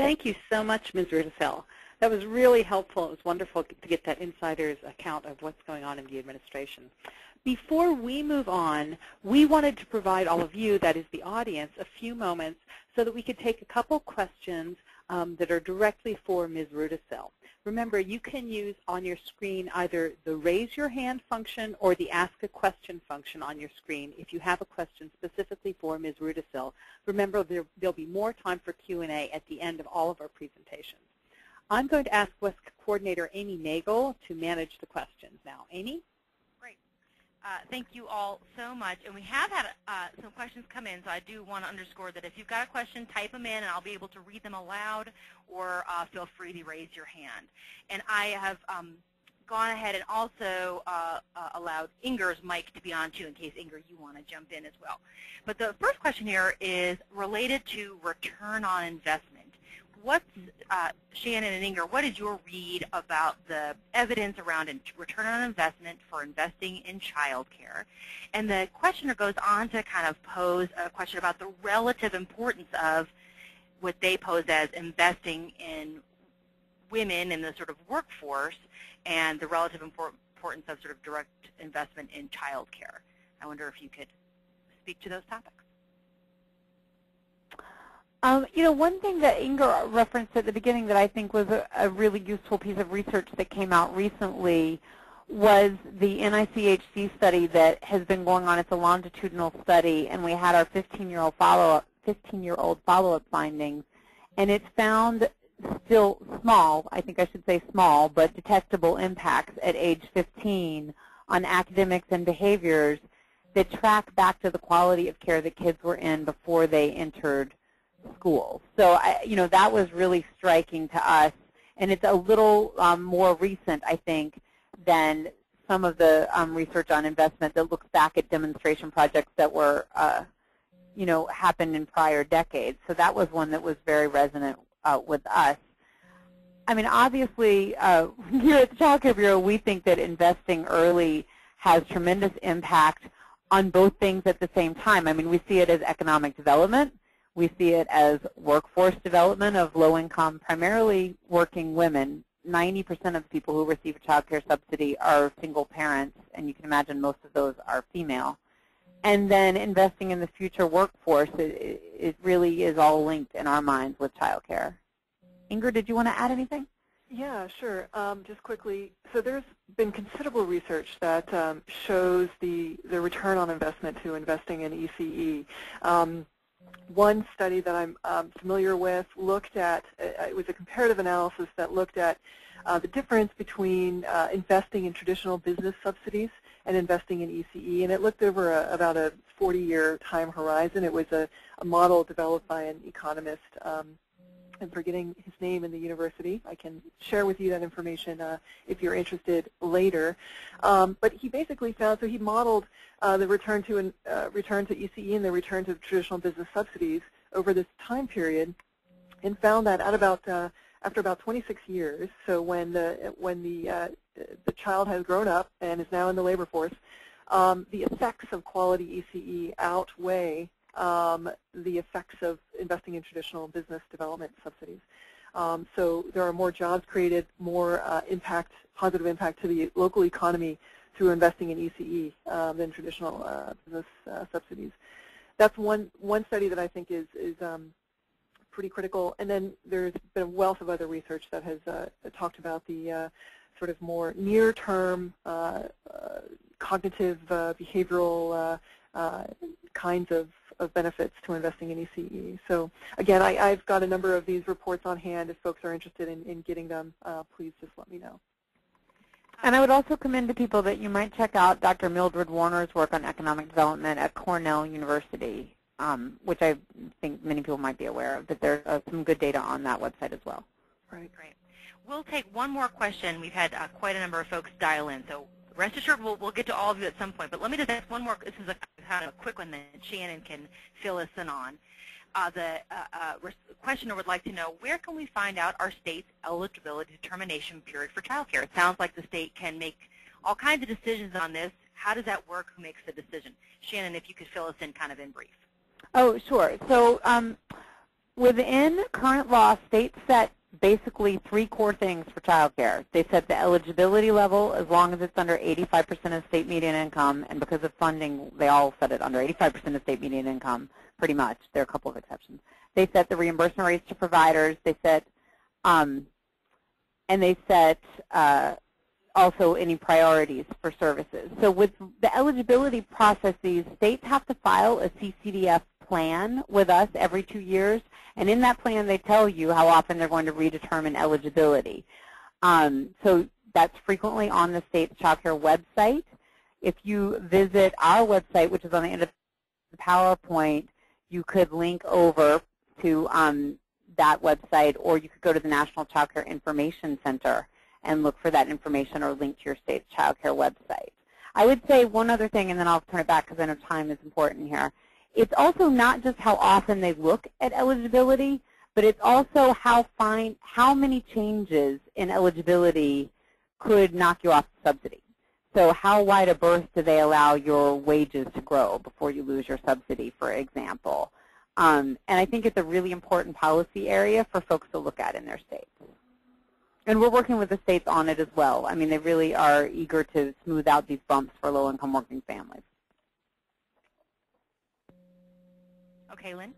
Thank you so much, Ms. Rudisell. That was really helpful. It was wonderful to get that insider's account of what's going on in the administration. Before we move on, we wanted to provide all of you, that is the audience, a few moments so that we could take a couple questions that are directly for Ms. Rudisell. Remember, you can use on your screen either the raise your hand function or the ask a question function on your screen if you have a question specifically for Ms. Rudisell. Remember, there'll be more time for Q&A at the end of all of our presentations. I'm going to ask WESC Coordinator Amy Nagel to manage the questions now. Amy? Great. Thank you all so much. And we have had some questions come in, so I do want to underscore that if you've got a question, type them in, and I'll be able to read them aloud, or feel free to raise your hand. And I have gone ahead and also allowed Inger's mic to be on, too, in case, Inger, you want to jump in as well. But the first question here is related to return on investment. What's, Shannon and Inger, what is your read about the evidence around return on investment for investing in childcare? And the questioner goes on to kind of pose a question about the relative importance of what they pose as investing in women in the sort of workforce and the relative importance of sort of direct investment in childcare. I wonder if you could speak to those topics. You know, one thing that Inger referenced at the beginning that I think was a really useful piece of research that came out recently was the NICHC study that has been going on. It's a longitudinal study, and we had our 15-year-old follow-up findings, and it found still small, I think I should say small, but detectable impacts at age 15 on academics and behaviors that track back to the quality of care that kids were in before they entered school. So, you know, that was really striking to us, and it's a little more recent, I think, than some of the research on investment that looks back at demonstration projects that were, you know, happened in prior decades. So that was one that was very resonant with us. I mean, obviously, here at the Child Care Bureau, we think that investing early has tremendous impact on both things at the same time. I mean, we see it as economic development. We see it as workforce development of low-income, primarily working women. 90% of people who receive a child care subsidy are single parents, and you can imagine most of those are female. And then investing in the future workforce, it really is all linked in our minds with child care. Inger, did you want to add anything? Yeah, sure. Just quickly, so there's been considerable research that shows the return on investment to investing in ECE. One study that I'm familiar with looked at, it was a comparative analysis that looked at the difference between investing in traditional business subsidies and investing in ECE, and it looked over about a 40-year time horizon. It was a model developed by an economist. I'm forgetting his name in the university. I can share with you that information if you're interested later. But he basically found, so he modeled the return to ECE and the return to traditional business subsidies over this time period, and found that at about after about 26 years, so when the child has grown up and is now in the labor force, the effects of quality ECE outweigh the effects of investing in traditional business development subsidies. So there are more jobs created, more positive impact to the local economy through investing in ECE than traditional business subsidies. That's one study that I think is pretty critical. And then there's been a wealth of other research that has talked about the sort of more near-term cognitive, behavioral kinds of benefits to investing in ECE. So again, I've got a number of these reports on hand. If folks are interested in getting them, please just let me know. And I would also commend to people that you might check out Dr. Mildred Warner's work on economic development at Cornell University, which I think many people might be aware of, that there's some good data on that website as well. Right. Great. We'll take one more question. We've had quite a number of folks dial in, so rest assured we'll get to all of you at some point. But let me just ask one more. This is a kind of a quick one that Shannon can fill us in on. The questioner would like to know, where can we find out our state's eligibility determination period for child care? It sounds like the state can make all kinds of decisions on this. How does that work? Who makes the decision? Shannon, if you could fill us in kind of in brief. Oh, sure. So Within current law, states set basically 3 core things for child care. They set the eligibility level as long as it's under 85% of state median income, and because of funding, they all set it under 85% of state median income, pretty much. There are a couple of exceptions. They set the reimbursement rates to providers. They set, and they set also any priorities for services. So with the eligibility processes, states have to file a CCDF plan with us every 2 years, and in that plan they tell you how often they're going to redetermine eligibility. So that's frequently on the state's child care website. If you visit our website, which is on the end of the PowerPoint, you could link over to that website, or you could go to the National Child Care Information Center and look for that information or link to your state's child care website. I would say one other thing, and then I'll turn it back because I know time is important here. It's also not just how often they look at eligibility, but it's also how many changes in eligibility could knock you off the subsidy. So how wide a berth do they allow your wages to grow before you lose your subsidy, for example? And I think it's a really important policy area for folks to look at in their states. And we're working with the states on it as well. I mean, they really are eager to smooth out these bumps for low-income working families. Okay, Lynn?